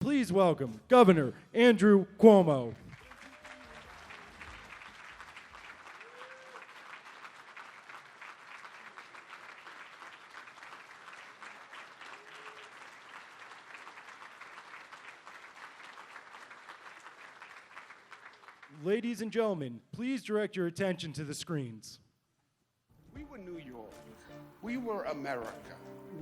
Please welcome Governor Andrew Cuomo. Ladies and gentlemen, please direct your attention to the screens. We were New York. We were America.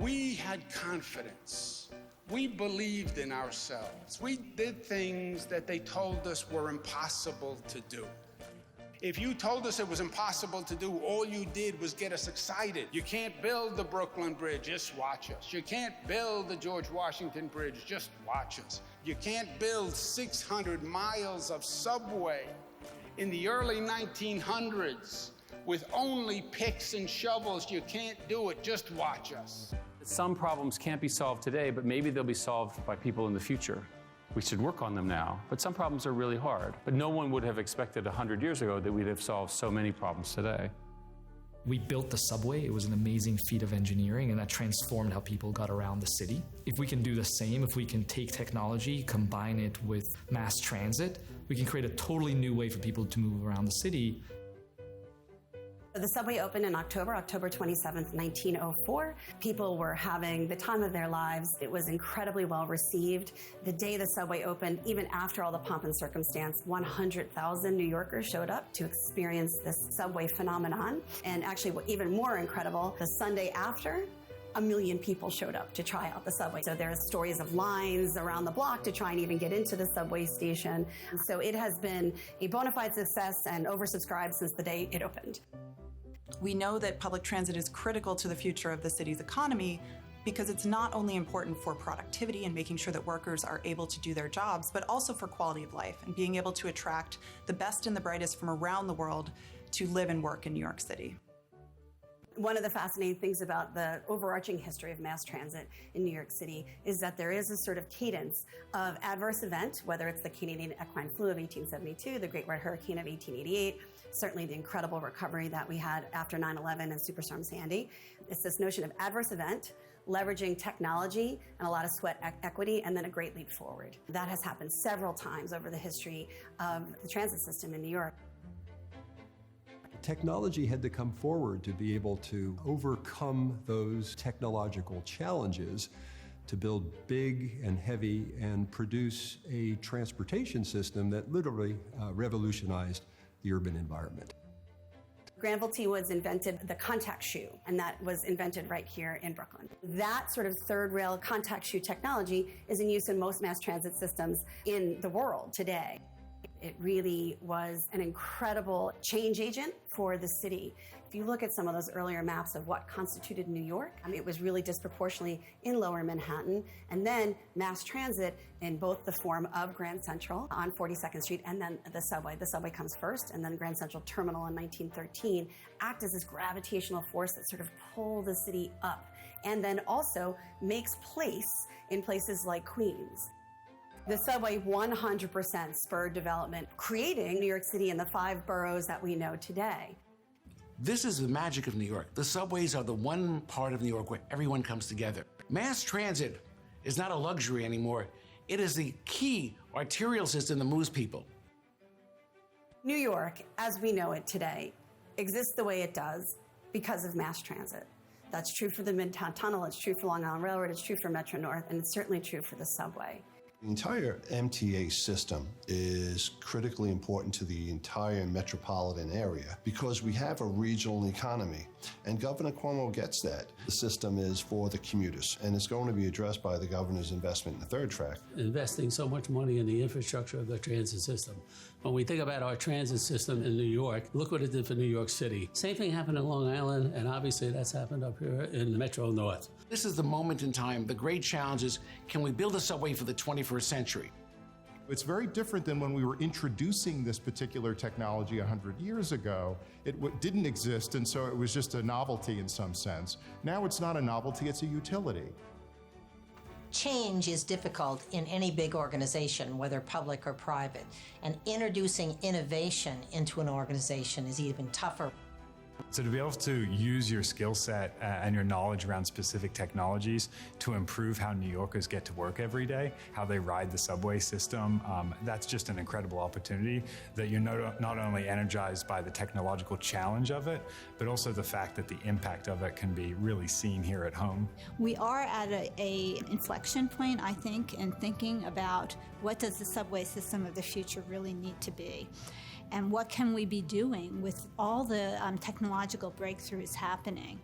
We had confidence. We believed in ourselves. We did things that they told us were impossible to do. If you told us it was impossible to do, all you did was get us excited. You can't build the Brooklyn Bridge, just watch us. You can't build the George Washington Bridge, just watch us. You can't build 600 miles of subway in the early 1900s with only picks and shovels. You can't do it, just watch us. Some problems can't be solved today, but maybe they'll be solved by people in the future. We should work on them now, but some problems are really hard. But no one would have expected 100 years ago that we'd have solved so many problems today. We built the subway. It was an amazing feat of engineering, and that transformed how people got around the city. If we can do the same, if we can take technology, combine it with mass transit, we can create a totally new way for people to move around the city. The subway opened in October 27th, 1904. People were having the time of their lives. It was incredibly well received. The day the subway opened, even after all the pomp and circumstance, 100,000 New Yorkers showed up to experience this subway phenomenon. And actually, what even more incredible, the Sunday after, 1 million people showed up to try out the subway. So there's stories of lines around the block to try and even get into the subway station. So it has been a bona fide success and oversubscribed since the day it opened. We know that public transit is critical to the future of the city's economy because it's not only important for productivity and making sure that workers are able to do their jobs, but also for quality of life and being able to attract the best and the brightest from around the world to live and work in New York City. One of the fascinating things about the overarching history of mass transit in New York City is that there is a sort of cadence of adverse event, whether it's the Canadian equine flu of 1872, the Great White Hurricane of 1888, certainly the incredible recovery that we had after 9/11 and Superstorm Sandy. It's this notion of adverse event, leveraging technology and a lot of sweat equity, and then a great leap forward. That has happened several times over the history of the transit system in New York. Technology had to come forward to be able to overcome those technological challenges to build big and heavy and produce a transportation system that literally revolutionized the urban environment. Granville T. Woods invented the contact shoe, and that was invented right here in Brooklyn. That sort of third rail contact shoe technology is in use in most mass transit systems in the world today. It really was an incredible change agent for the city. If you look at some of those earlier maps of what constituted New York, it was really disproportionately in Lower Manhattan, and then mass transit in both the form of Grand Central on 42nd Street and then the subway. The subway comes first, and then Grand Central Terminal in 1913 act as this gravitational force that sort of pull the city up, and then also makes place in places like Queens. The subway 100% spurred development, creating New York City and the 5 boroughs that we know today. This is the magic of New York. The subways are the one part of New York where everyone comes together. Mass transit is not a luxury anymore. It is the key arterial system that moves people. New York, as we know it today, exists the way it does because of mass transit. That's true for the Midtown Tunnel, it's true for Long Island Railroad, it's true for Metro North, and it's certainly true for the subway. The entire MTA system is critically important to the entire metropolitan area because we have a regional economy, and Governor Cuomo gets that. The system is for the commuters, and it's going to be addressed by the governor's investment in the third track. Investing so much money in the infrastructure of the transit system. When we think about our transit system in New York, look what it did for New York City. Same thing happened in Long Island, and obviously that's happened up here in the Metro North. This is the moment in time. The great challenge is, can we build a subway for the 21st century? It's very different than when we were introducing this particular technology 100 years ago. It didn't exist, and so it was just a novelty in some sense. Now it's not a novelty, it's a utility. Change is difficult in any big organization, whether public or private, and introducing innovation into an organization is even tougher. So to be able to use your skill set and your knowledge around specific technologies to improve how New Yorkers get to work every day, how they ride the subway system, that's just an incredible opportunity that you're not only energized by the technological challenge of it, but also the fact that the impact of it can be really seen here at home. We are at a inflection point, I think, in thinking about what does the subway system of the future really need to be. And what can we be doing with all the technological breakthroughs happening?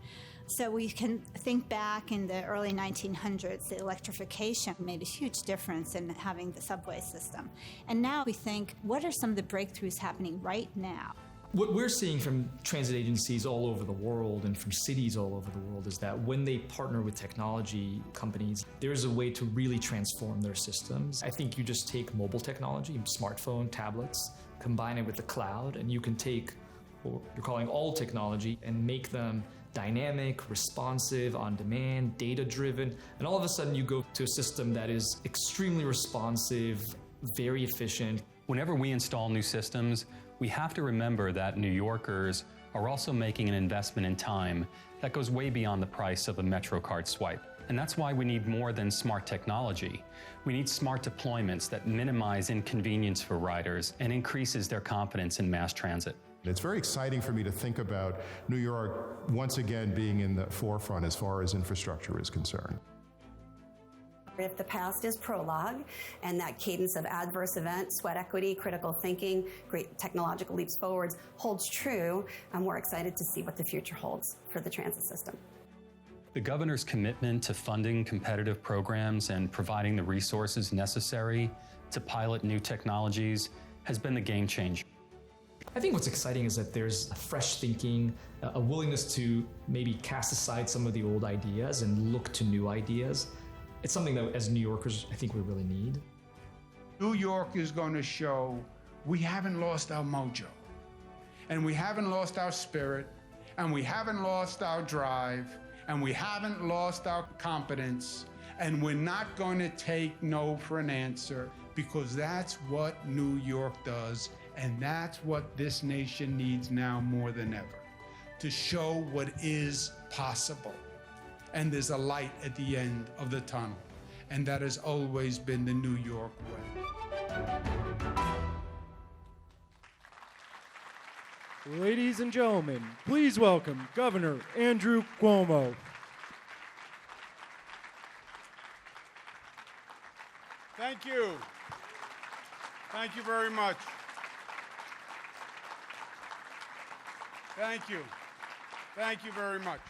So we can think back in the early 1900s, the electrification made a huge difference in having the subway system. And now we think, what are some of the breakthroughs happening right now? What we're seeing from transit agencies all over the world and from cities all over the world is that when they partner with technology companies, there's a way to really transform their systems. I think you just take mobile technology, smartphone, tablets, combine it with the cloud, and you can take what you're calling all technology and make them dynamic, responsive, on-demand, data-driven, and all of a sudden you go to a system that is extremely responsive, very efficient. Whenever we install new systems, we have to remember that New Yorkers are also making an investment in time that goes way beyond the price of a MetroCard swipe. And that's why we need more than smart technology. We need smart deployments that minimize inconvenience for riders and increases their confidence in mass transit. It's very exciting for me to think about New York once again being in the forefront as far as infrastructure is concerned. If the past is prologue and that cadence of adverse event, sweat equity, critical thinking, great technological leaps forwards holds true, we're excited to see what the future holds for the transit system. The governor's commitment to funding competitive programs and providing the resources necessary to pilot new technologies has been the game changer. I think what's exciting is that there's a fresh thinking, a willingness to maybe cast aside some of the old ideas and look to new ideas. It's something that as New Yorkers, I think we really need. New York is going to show we haven't lost our mojo, and we haven't lost our spirit, and we haven't lost our drive, and we haven't lost our competence, and we're not going to take no for an answer, because that's what New York does, and that's what this nation needs now more than ever, to show what is possible. And there's a light at the end of the tunnel, and that has always been the New York way. Ladies and gentlemen, please welcome Governor Andrew Cuomo. Thank you. Thank you very much. Thank you. Thank you very much.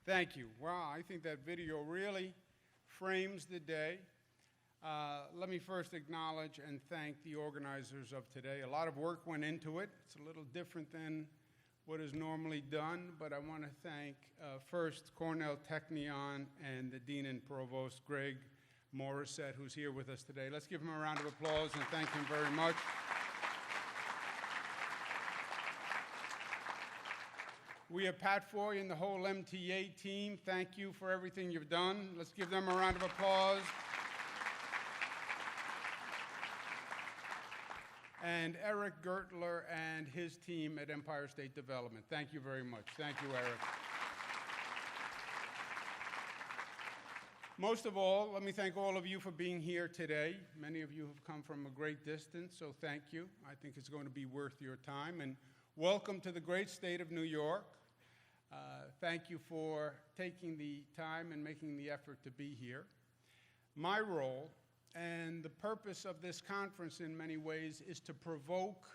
Thank you. Wow, I think that video really frames the day. Let me first acknowledge and thank the organizers of today. A lot of work went into it. It's a little different than what is normally done, but I want to thank first Cornell Technion and the Dean and Provost, Greg Morissette, who's here with us today. Let's give him a round of applause and thank him very much. We have Pat Foy and the whole MTA team. Thank you for everything you've done. Let's give them a round of applause. And Eric Gertler and his team at Empire State Development. Thank you very much. Thank you, Eric. Most of all, let me thank all of you for being here today. Many of you have come from a great distance, so thank you. I think it's going to be worth your time. And welcome to the great state of New York. Thank you for taking the time and making the effort to be here. My role and the purpose of this conference in many ways is to provoke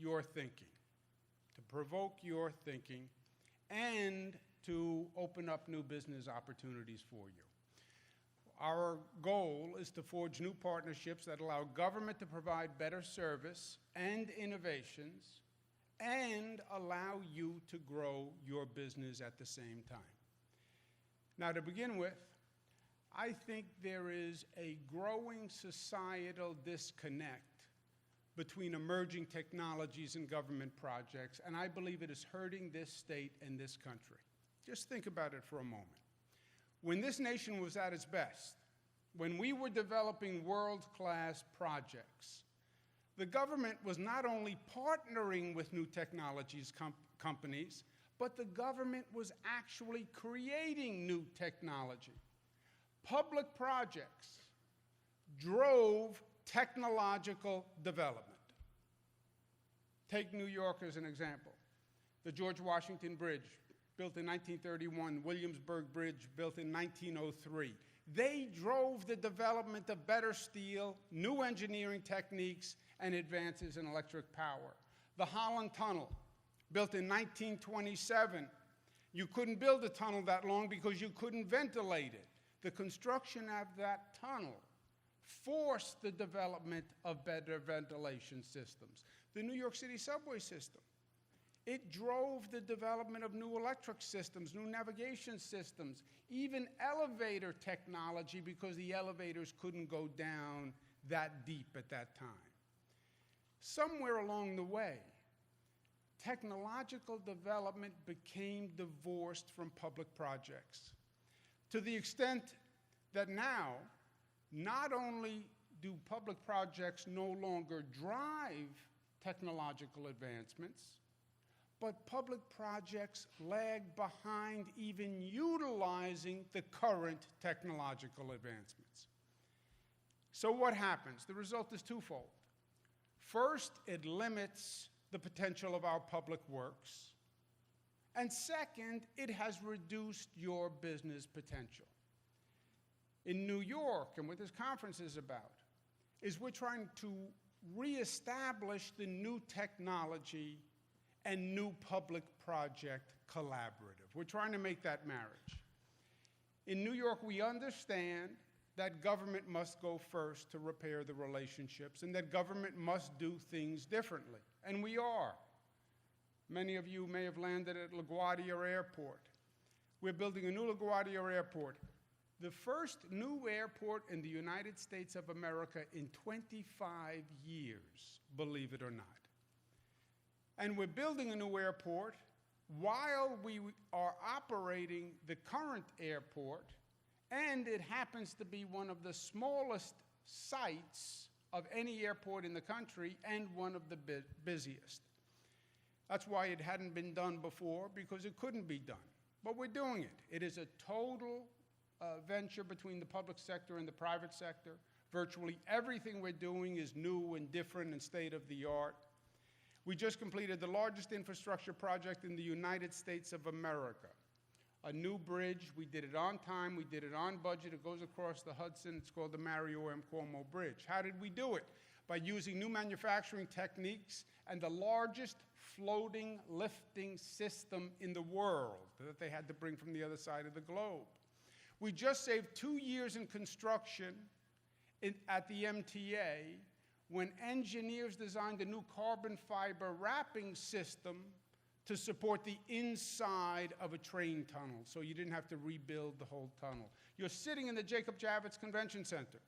your thinking, and to open up new business opportunities for you. Our goal is to forge new partnerships that allow government to provide better service and innovations and allow you to grow your business at the same time. Now, to begin with, I think there is a growing societal disconnect between emerging technologies and government projects, and I believe it is hurting this state and this country. Just think about it for a moment. When this nation was at its best, when we were developing world-class projects, The government was not only partnering with new technologies companies, but the government was actually creating new technology. Public projects drove technological development. Take New York as an example. The George Washington Bridge, built in 1931, Williamsburg Bridge, built in 1903. They drove the development of better steel, new engineering techniques, and advances in electric power. The Holland Tunnel, built in 1927. You couldn't build a tunnel that long because you couldn't ventilate it. The construction of that tunnel forced the development of better ventilation systems. The New York City subway system, it drove the development of new electric systems, new navigation systems, even elevator technology, because the elevators couldn't go down that deep at that time. Somewhere along the way, technological development became divorced from public projects, to the extent that now, not only do public projects no longer drive technological advancements, but public projects lag behind even utilizing the current technological advancements. So what happens? The result is twofold. First, it limits the potential of our public works. And second, it has reduced your business potential. In New York, and what this conference is about, is we're trying to reestablish the new technology and new public project collaborative. We're trying to make that marriage. In New York, we understand that government must go first to repair the relationships, and that government must do things differently. And we are. Many of you may have landed at LaGuardia Airport. We're building a new LaGuardia Airport, the first new airport in the United States of America in 25 years, believe it or not. And we're building a new airport while we are operating the current airport, and it happens to be one of the smallest sites of any airport in the country and one of the busiest. That's why it hadn't been done before, because it couldn't be done. But we're doing it. It is a total venture between the public sector and the private sector. Virtually everything we're doing is new and different and state-of-the-art. We just completed the largest infrastructure project in the United States of America. A new bridge. We did it on time. We did it on budget. It goes across the Hudson. It's called the Mario M. Cuomo Bridge. How did we do it? By using new manufacturing techniques and the largest floating lifting system in the world that they had to bring from the other side of the globe. We just saved 2 years in construction at the MTA when engineers designed a new carbon fiber wrapping system to support the inside of a train tunnel, so you didn't have to rebuild the whole tunnel. You're sitting in the Jacob Javits Convention Center,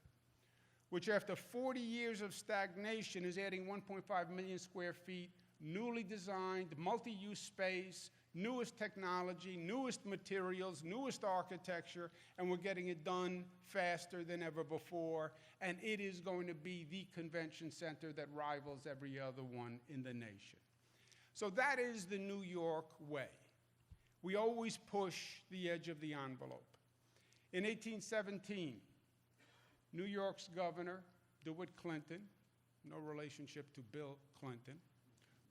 which after 40 years of stagnation is adding 1.5 million square feet, newly designed, multi-use space, newest technology, newest materials, newest architecture, and we're getting it done faster than ever before, and it is going to be the convention center that rivals every other one in the nation. So that is the New York way. We always push the edge of the envelope. In 1817, New York's governor, DeWitt Clinton, no relationship to Bill Clinton,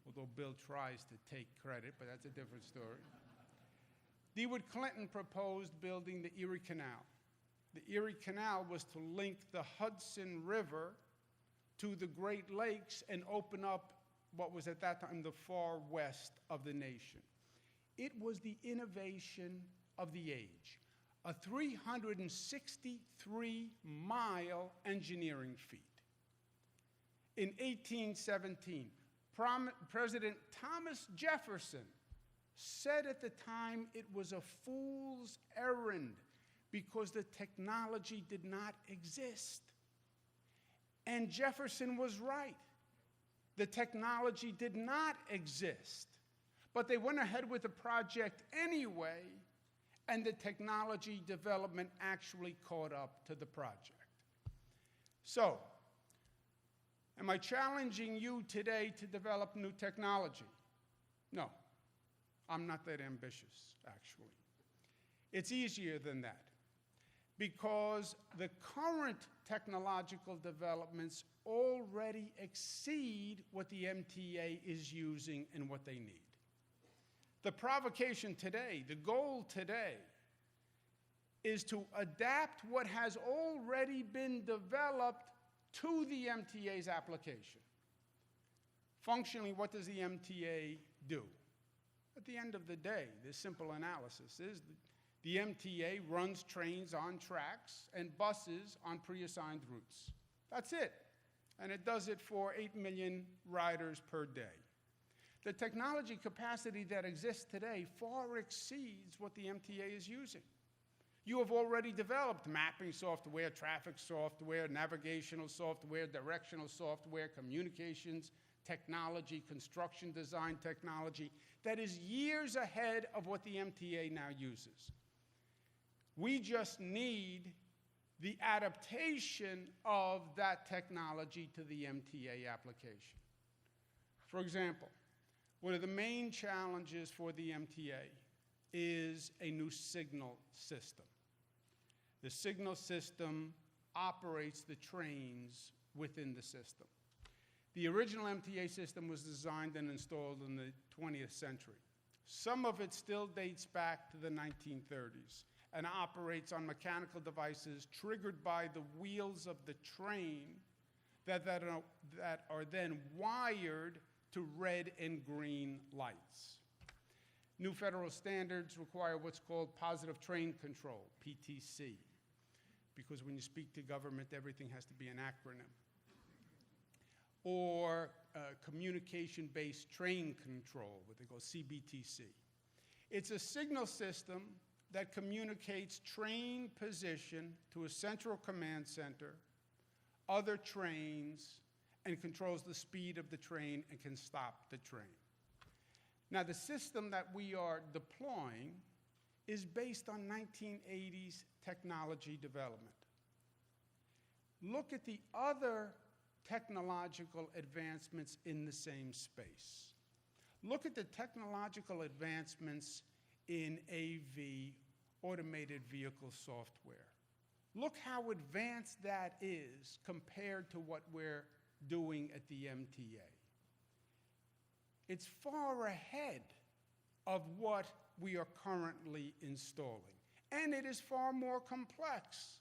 although Bill tries to take credit, but that's a different story. DeWitt Clinton proposed building the Erie Canal. The Erie Canal was to link the Hudson River to the Great Lakes and open up what was at that time the far west of the nation. It was the innovation of the age, a 363-mile engineering feat. In 1817, President Thomas Jefferson said at the time it was a fool's errand because the technology did not exist. And Jefferson was right. The technology did not exist. But they went ahead with the project anyway, and the technology development actually caught up to the project. So, Am I challenging you today to develop new technology? No, I'm not that ambitious, actually. It's easier than that, because the current technological developments already exceed what the MTA is using and what they need. The provocation today, the goal today, is to adapt what has already been developed to the MTA's application. Functionally, what does the MTA do? At the end of the day, the simple analysis is the MTA runs trains on tracks and buses on pre-assigned routes. That's it. And it does it for 8 million riders per day. The technology capacity that exists today far exceeds what the MTA is using. You have already developed mapping software, traffic software, navigational software, directional software, communications technology, construction design technology that is years ahead of what the MTA now uses. We just need the adaptation of that technology to the MTA application. For example, one of the main challenges for the MTA is a new signal system. The signal system operates the trains within the system. The original MTA system was designed and installed in the 20th century. Some of it still dates back to the 1930s and operates on mechanical devices triggered by the wheels of the train that are then wired to red and green lights. New federal standards require what's called positive train control, PTC, because when you speak to government, everything has to be an acronym. Or communication-based train control, what they call CBTC. It's a signal system that communicates train position to a central command center, other trains, and controls the speed of the train and can stop the train. Now, the system that we are deploying is based on 1980s technology development. Look at the other technological advancements in the same space. Look at the technological advancements in AV, automated vehicle software. Look how advanced that is compared to what we're doing at the MTA. It's far ahead of what we are currently installing, and it is far more complex.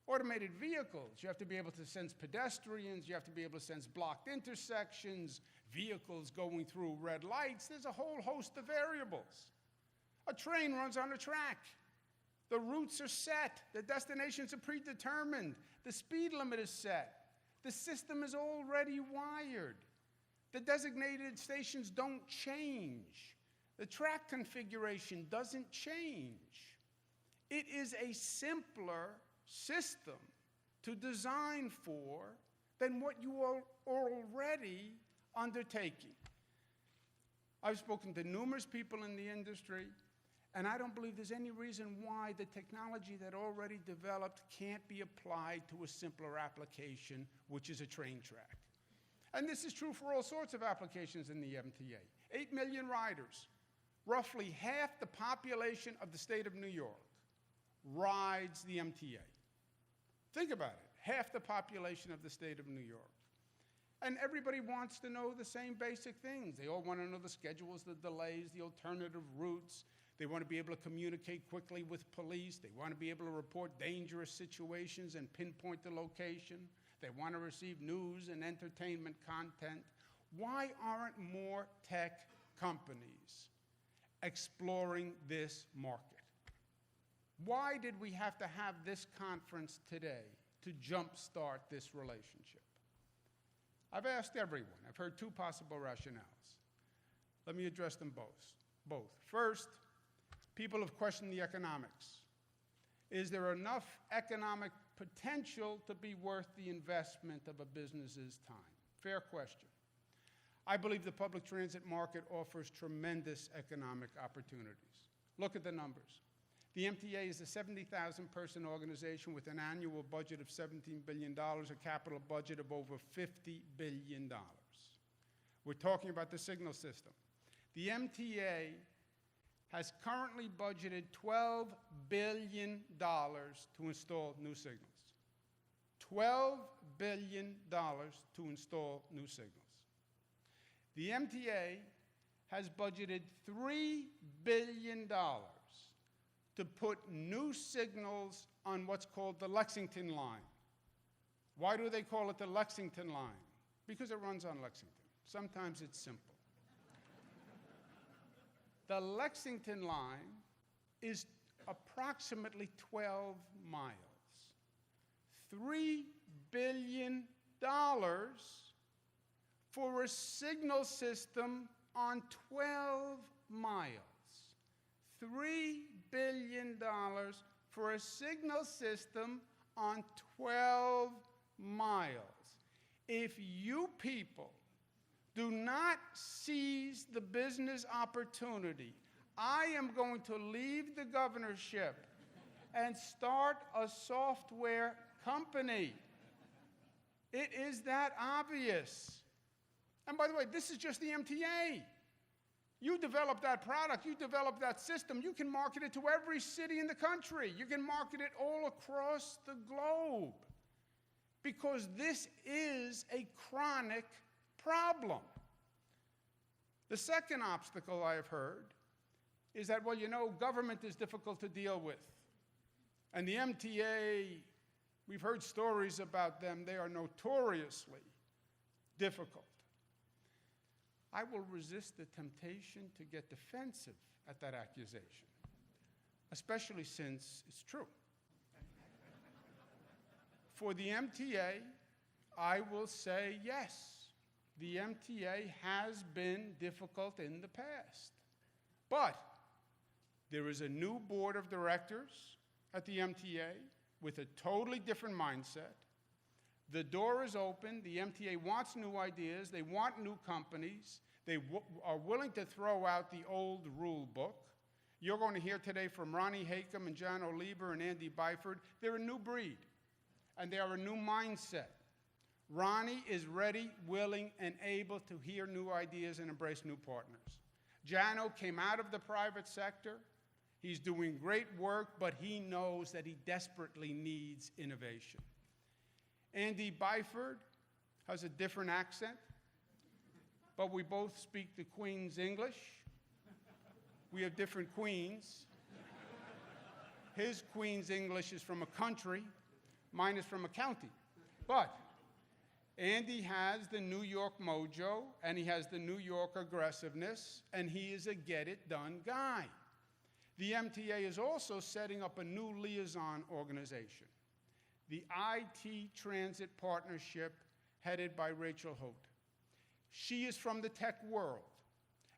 Automated vehicles, you have to be able to sense pedestrians, you have to be able to sense blocked intersections, vehicles going through red lights. There's a whole host of variables. A train runs on a track. The routes are set. The destinations are predetermined. The speed limit is set. The system is already wired. The designated stations don't change. The track configuration doesn't change. It is a simpler system to design for than what you are already undertaking. I've spoken to numerous people in the industry, and I don't believe there's any reason why the technology that already developed can't be applied to a simpler application, which is a train track. And this is true for all sorts of applications in the MTA. 8 million riders, roughly half the population of the state of New York, rides the MTA. Think about it, half the population of the state of New York. And everybody wants to know the same basic things. They all want to know the schedules, the delays, the alternative routes. They want to be able to communicate quickly with police. They want to be able to report dangerous situations and pinpoint the location. They want to receive news and entertainment content. Why aren't more tech companies exploring this market? Why did we have to have this conference today to jumpstart this relationship? I've asked everyone. I've heard two possible rationales. Let me address them both. First, people have questioned the economics. Is there enough economic potential to be worth the investment of a business's time? Fair question. I believe the public transit market offers tremendous economic opportunities. Look at the numbers. The MTA is a 70,000-person organization with an annual budget of $17 billion, a capital budget of over $50 billion. We're talking about the signal system. The MTA has currently budgeted $12 billion to install new signals. $12 billion to install new signals. The MTA has budgeted $3 billion to put new signals on what's called the Lexington line. Why do they call it the Lexington line? Because it runs on Lexington. Sometimes it's simple. The Lexington line is approximately 12 miles. $3 billion for a signal system on 12 miles. $3 billion for a signal system on 12 miles. If you people do not seize the business opportunity, I am going to leave the governorship and start a software company. It is that obvious. And by the way, this is just the MTA. You develop that product, you develop that system, you can market it to every city in the country. You can market it all across the globe. Because this is a chronic problem. The second obstacle I have heard is that, well, you know, government is difficult to deal with. And the MTA, we've heard stories about them, they are notoriously difficult. I will resist the temptation to get defensive at that accusation, especially since it's true. For the MTA, I will say yes, the MTA has been difficult in the past. But there is a new board of directors at the MTA with a totally different mindset. The door is open. The MTA wants new ideas. They want new companies. They are willing to throw out the old rule book. You're going to hear today from Ronnie Hakam and John O'Lieber and Andy Byford. They're a new breed, and they are a new mindset. Ronnie is ready, willing, and able to hear new ideas and embrace new partners. Jano came out of the private sector. He's doing great work, but he knows that he desperately needs innovation. Andy Byford has a different accent, but we both speak the Queen's English. We have different queens. His Queen's English is from a country, mine is from a county. But Andy has the New York mojo, and he has the New York aggressiveness, and he is a get-it-done guy. The MTA is also setting up a new liaison organization, the IT Transit Partnership, headed by Rachel Holt. She is from the tech world,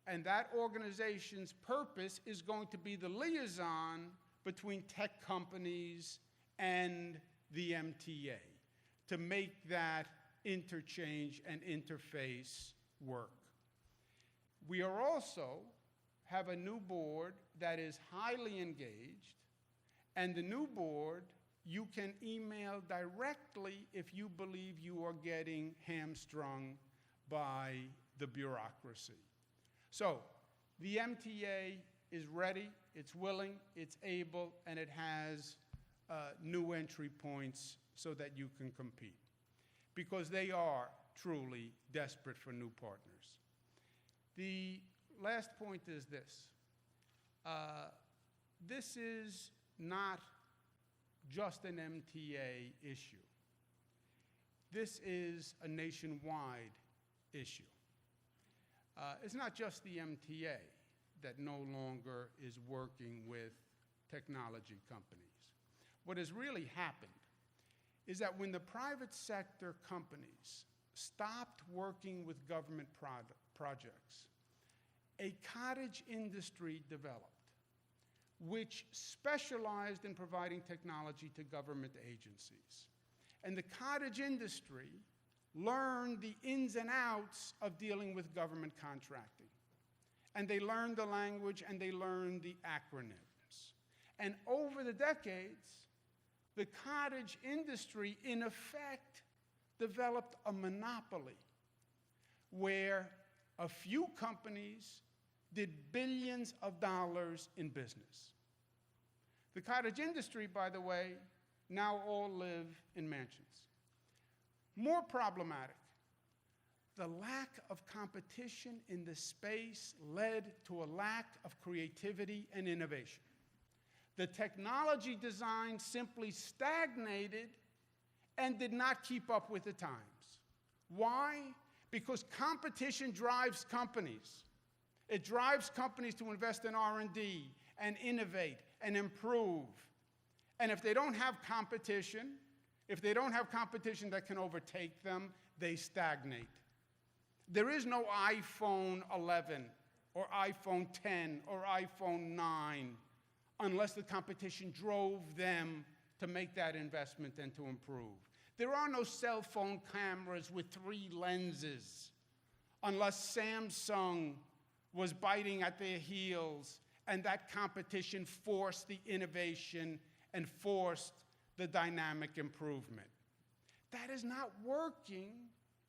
and that organization's purpose is going to be the liaison between tech companies and the MTA to make that interchange and interface work. We are also have a new board that is highly engaged, and the new board you can email directly if you believe you are getting hamstrung by the bureaucracy. So the MTA is ready, it's willing, it's able, and it has new entry points so that you can compete, because they are truly desperate for new partners. The last point is this. This is not just an MTA issue. This is a nationwide issue. It's not just the MTA that no longer is working with technology companies. What has really happened is that when the private sector companies stopped working with government projects, a cottage industry developed which specialized in providing technology to government agencies. And the cottage industry learned the ins and outs of dealing with government contracting. And they learned the language and they learned the acronyms. And over the decades, the cottage industry, in effect, developed a monopoly where a few companies did billions of dollars in business. The cottage industry, by the way, now all live in mansions. More problematic, the lack of competition in the space led to a lack of creativity and innovation. The technology design simply stagnated and did not keep up with the times. Why? Because competition drives companies. It drives companies to invest in R&D and innovate and improve. And if they don't have competition, that can overtake them, they stagnate. There is no iPhone 11 or iPhone 10 or iPhone 9 unless the competition drove them to make that investment and to improve. There are no cell phone cameras with 3 lenses unless Samsung was biting at their heels and that competition forced the innovation and forced the dynamic improvement. That is not working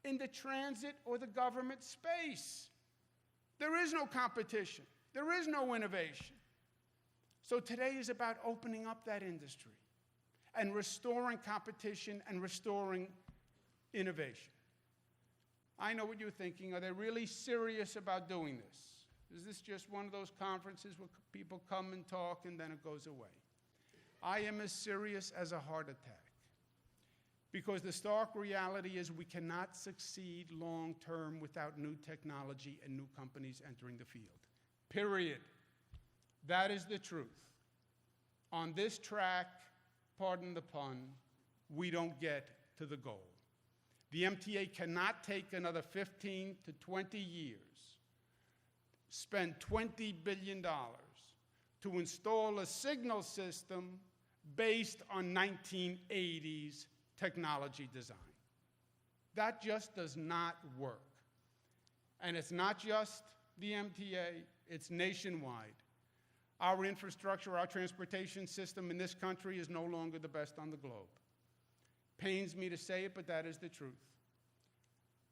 in the transit or the government space. There is no competition. There is no innovation. So today is about opening up that industry and restoring competition and restoring innovation. I know what you're thinking. Are they really serious about doing this? Is this just one of those conferences where people come and talk and then it goes away? I am as serious as a heart attack. Because the stark reality is we cannot succeed long-term without new technology and new companies entering the field. Period. That is the truth. On this track, pardon the pun, we don't get to the goal. The MTA cannot take another 15 to 20 years, spend $20 billion to install a signal system based on 1980s technology design. That just does not work. And it's not just the MTA, it's nationwide. Our infrastructure, our transportation system in this country is no longer the best on the globe. Pains me to say it, but that is the truth.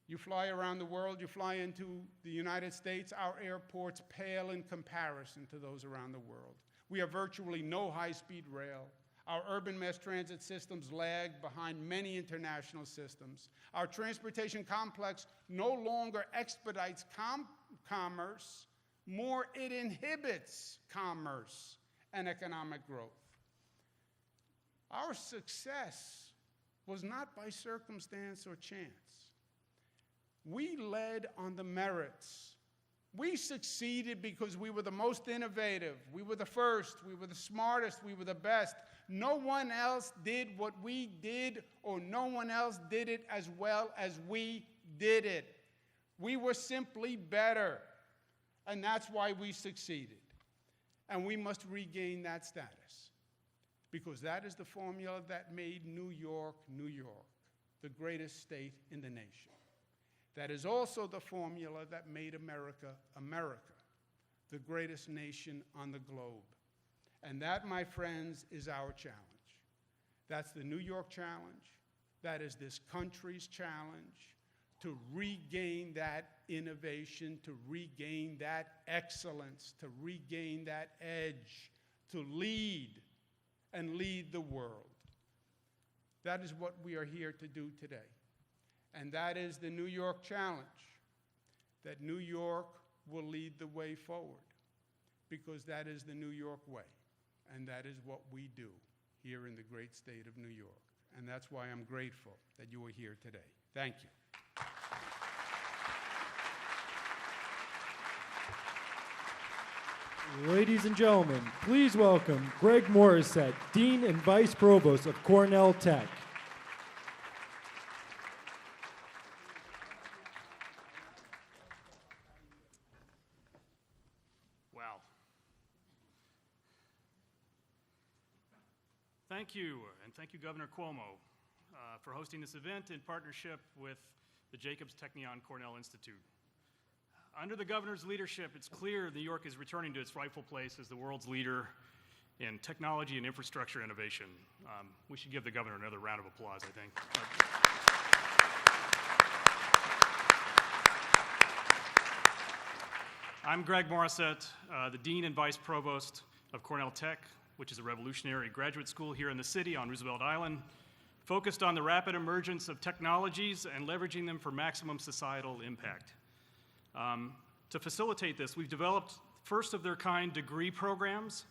You fly around the world, you fly into the United States, our airports pale in comparison to those around the world. We have virtually no high-speed rail. Our urban mass transit systems lag behind many international systems. Our transportation complex no longer expedites commerce, more it inhibits commerce and economic growth. Our success was not by circumstance or chance. We led on the merits. We succeeded because we were the most innovative. We were the first. We were the smartest. We were the best. No one else did what we did, or no one else did it as well as we did it. We were simply better, and that's why we succeeded. And we must regain that status, because that is the formula that made New York, New York, the greatest state in the nation. That is also the formula that made America, America, the greatest nation on the globe. And that, my friends, is our challenge. That's the New York challenge. That is this country's challenge, to regain that innovation, to regain that excellence, to regain that edge, to lead and lead the world. That is what we are here to do today. And that is the New York challenge, that New York will lead the way forward, because that is the New York way, and that is what we do here in the great state of New York. And that's why I'm grateful that you are here today. Thank you. Ladies and gentlemen, please welcome Greg Morissette, Dean and Vice Provost of Cornell Tech. Wow. Thank you, and thank you, Governor Cuomo, for hosting this event in partnership with the Jacobs Technion Cornell Institute. Under the governor's leadership, it's clear New York is returning to its rightful place as the world's leader in technology and infrastructure innovation. We should give the governor another round of applause, I think. I'm Greg Morissette, the Dean and Vice Provost of Cornell Tech, which is a revolutionary graduate school here in the city on Roosevelt Island, focused on the rapid emergence of technologies and leveraging them for maximum societal impact. To facilitate this, we've developed first-of-their-kind degree programs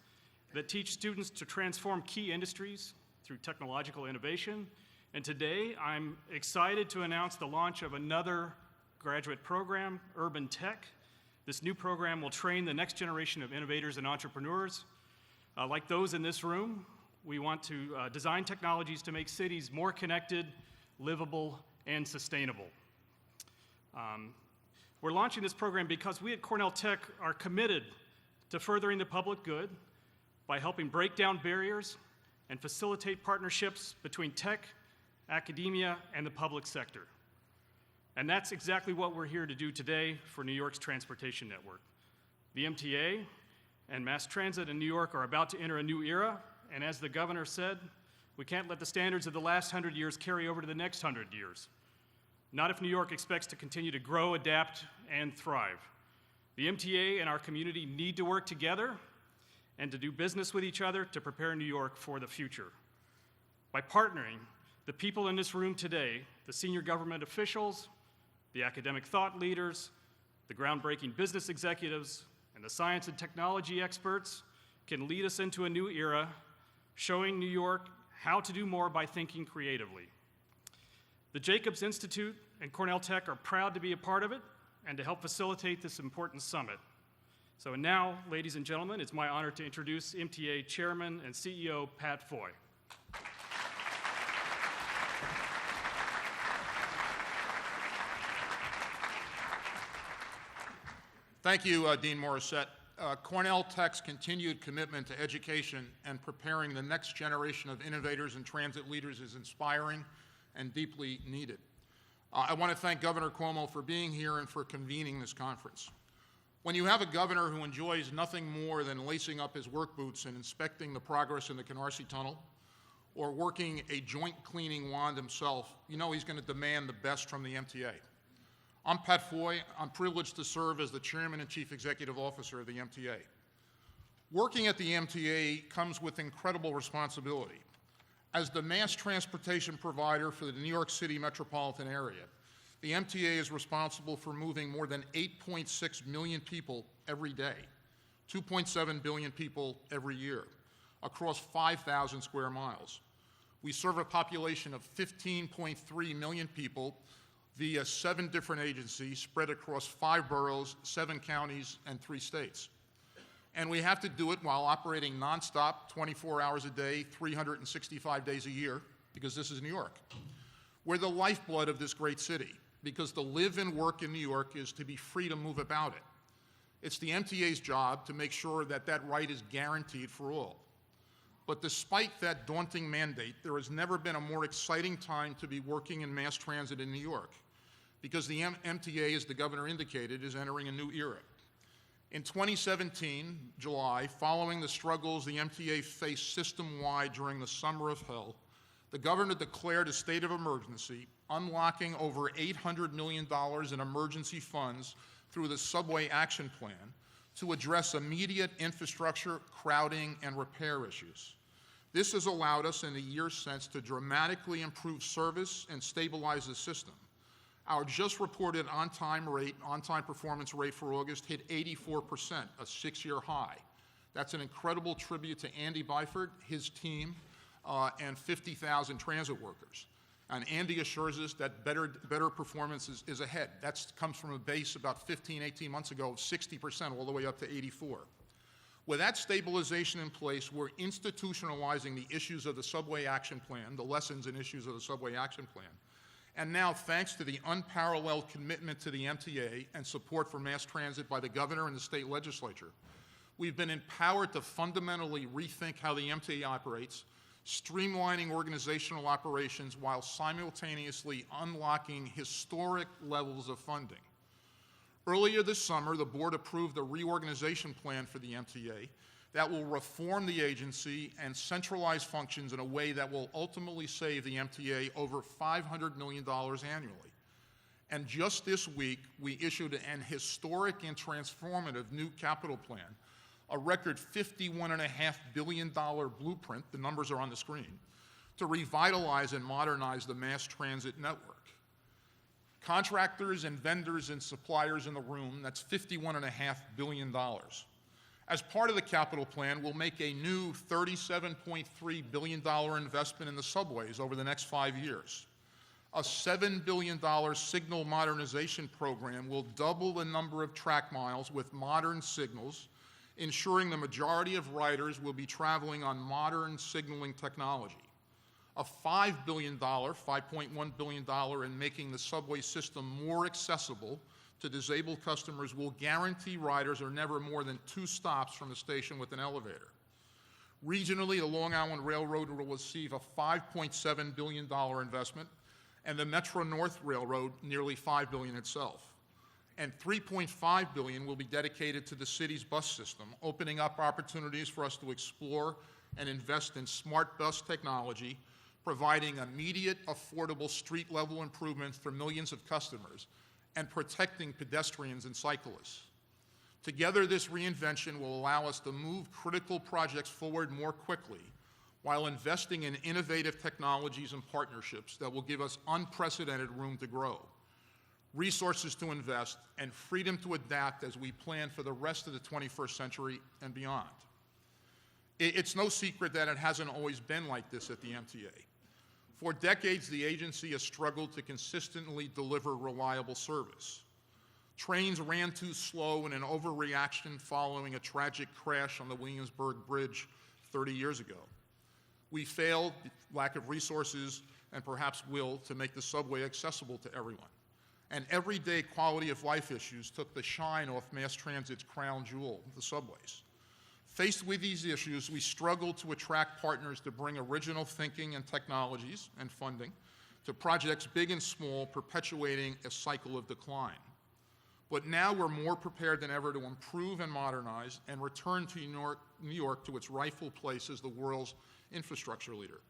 that teach students to transform key industries through technological innovation. And today, I'm excited to announce the launch of another graduate program, Urban Tech. This new program will train the next generation of innovators and entrepreneurs. Like those in this room, we want to design technologies to make cities more connected, livable, and sustainable. We're launching this program because we at Cornell Tech are committed to furthering the public good by helping break down barriers and facilitate partnerships between tech, academia, and the public sector. And that's exactly what we're here to do today for New York's transportation network. The MTA and mass transit in New York are about to enter a new era, and as the governor said, we can't let the standards of the last 100 years carry over to the next 100 years. Not if New York expects to continue to grow, adapt, and thrive. The MTA and our community need to work together and to do business with each other to prepare New York for the future. By partnering, the people in this room today, the senior government officials, the academic thought leaders, the groundbreaking business executives, and the science and technology experts can lead us into a new era, showing New York how to do more by thinking creatively. The Jacobs Institute and Cornell Tech are proud to be a part of it and to help facilitate this important summit. So now, ladies and gentlemen, it's my honor to introduce MTA Chairman and CEO Pat Foy. Thank you, Dean Morissette. Cornell Tech's continued commitment to education and preparing the next generation of innovators and transit leaders is inspiring and deeply needed. I want to thank Governor Cuomo for being here and for convening this conference. When you have a governor who enjoys nothing more than lacing up his work boots and inspecting the progress in the Canarsie Tunnel, or working a joint cleaning wand himself, you know he's going to demand the best from the MTA. I'm Pat Foy. I'm privileged to serve as the Chairman and Chief Executive Officer of the MTA. Working at the MTA comes with incredible responsibility. As the mass transportation provider for the New York City metropolitan area, the MTA is responsible for moving more than 8.6 million people every day, 2.7 billion people every year, across 5,000 square miles. We serve a population of 15.3 million people via 7 different agencies spread across 5 boroughs, 7 counties, and 3 states. And we have to do it while operating nonstop, 24 hours a day, 365 days a year, because this is New York. We're the lifeblood of this great city, because to live and work in New York is to be free to move about it. It's the MTA's job to make sure that that right is guaranteed for all. But despite that daunting mandate, there has never been a more exciting time to be working in mass transit in New York, because the MTA, as the governor indicated, is entering a new era. In 2017, July, following the struggles the MTA faced system-wide during the summer of hell, the governor declared a state of emergency, unlocking over $800 million in emergency funds through the Subway Action Plan to address immediate infrastructure, crowding, and repair issues. This has allowed us in the years since to dramatically improve service and stabilize the system. Our just reported on-time performance rate for August hit 84%, a 6-year high. That's an incredible tribute to Andy Byford, his team, and 50,000 transit workers. And Andy assures us that better performance is ahead. That comes from a base about 15, 18 months ago of 60%, all the way up to 84. With that stabilization in place, we're institutionalizing the issues of the Subway Action Plan, the lessons and issues of the Subway Action Plan. And now, thanks to the unparalleled commitment to the MTA and support for mass transit by the governor and the state legislature, we've been empowered to fundamentally rethink how the MTA operates, streamlining organizational operations while simultaneously unlocking historic levels of funding. Earlier this summer, the board approved a reorganization plan for the MTA that will reform the agency and centralize functions in a way that will ultimately save the MTA over $500 million annually. And just this week, we issued an historic and transformative new capital plan, a record $51.5 billion blueprint, the numbers are on the screen, to revitalize and modernize the mass transit network. Contractors and vendors and suppliers in the room, that's $51.5 billion. As part of the capital plan, we'll make a new $37.3 billion investment in the subways over the next 5 years. A $7 billion signal modernization program will double the number of track miles with modern signals, ensuring the majority of riders will be traveling on modern signaling technology. A $5 billion, $5.1 billion in making the subway system more accessible to disabled customers will guarantee riders are never more than 2 stops from the station with an elevator. Regionally, the Long Island Railroad will receive a $5.7 billion investment, and the Metro-North Railroad nearly $5 billion itself. And $3.5 billion will be dedicated to the city's bus system, opening up opportunities for us to explore and invest in smart bus technology, providing immediate, affordable street-level improvements for millions of customers, and protecting pedestrians and cyclists. Together, this reinvention will allow us to move critical projects forward more quickly while investing in innovative technologies and partnerships that will give us unprecedented room to grow, resources to invest, and freedom to adapt as we plan for the rest of the 21st century and beyond. It's no secret that it hasn't always been like this at the MTA. For decades, the agency has struggled to consistently deliver reliable service. Trains ran too slow in an overreaction following a tragic crash on the Williamsburg Bridge 30 years ago. We failed, lack of resources, and perhaps will, to make the subway accessible to everyone. And everyday quality of life issues took the shine off mass transit's crown jewel, the subways. Faced with these issues, we struggled to attract partners to bring original thinking and technologies and funding to projects big and small, perpetuating a cycle of decline. But now we're more prepared than ever to improve and modernize and return to New York to its rightful place as the world's infrastructure leader.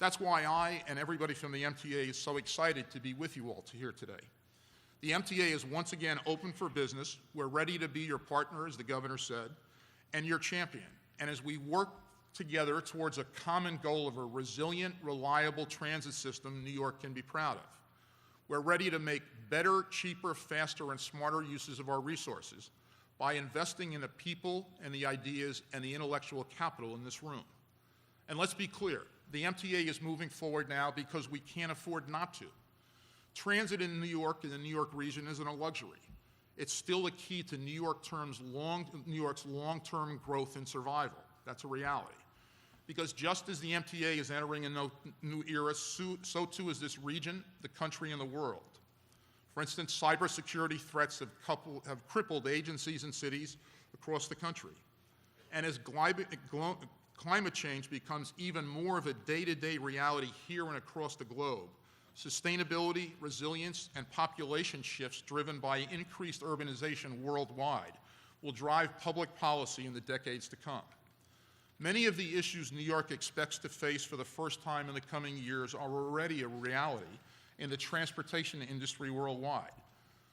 That's why I and everybody from the MTA is so excited to be with you all here today. The MTA is once again open for business. We're ready to be your partner, as the governor said, and your champion. And as we work together towards a common goal of a resilient, reliable transit system New York can be proud of. We're ready to make better, cheaper, faster, and smarter uses of our resources by investing in the people and the ideas and the intellectual capital in this room. And let's be clear, the MTA is moving forward now because we can't afford not to. Transit in New York and the New York region isn't a luxury. It's still a key to New York's long-term growth and survival. That's a reality. Because just as the MTA is entering a new era, so too is this region, the country, and the world. For instance, cybersecurity threats have crippled agencies and cities across the country. And as climate change becomes even more of a day-to-day reality here and across the globe, sustainability, resilience, and population shifts driven by increased urbanization worldwide will drive public policy in the decades to come. Many of the issues New York expects to face for the first time in the coming years are already a reality in the transportation industry worldwide.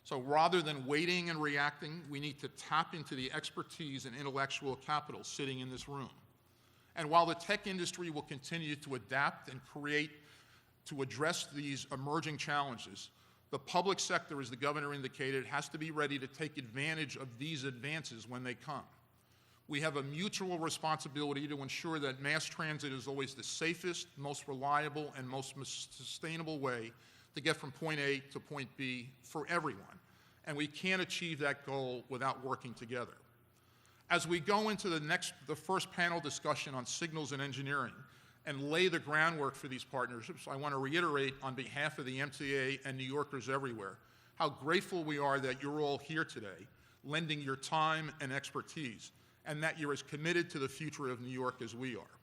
So rather than waiting and reacting, we need to tap into the expertise and intellectual capital sitting in this room. And while the tech industry will continue to adapt and create to address these emerging challenges, the public sector, as the governor indicated, has to be ready to take advantage of these advances when they come. We have a mutual responsibility to ensure that mass transit is always the safest, most reliable, and most sustainable way to get from point A to point B for everyone. And we can't achieve that goal without working together. As we go into the first panel discussion on signals and engineering and lay the groundwork for these partnerships, I want to reiterate on behalf of the MTA and New Yorkers everywhere how grateful we are that you're all here today, lending your time and expertise, and that you're as committed to the future of New York as we are.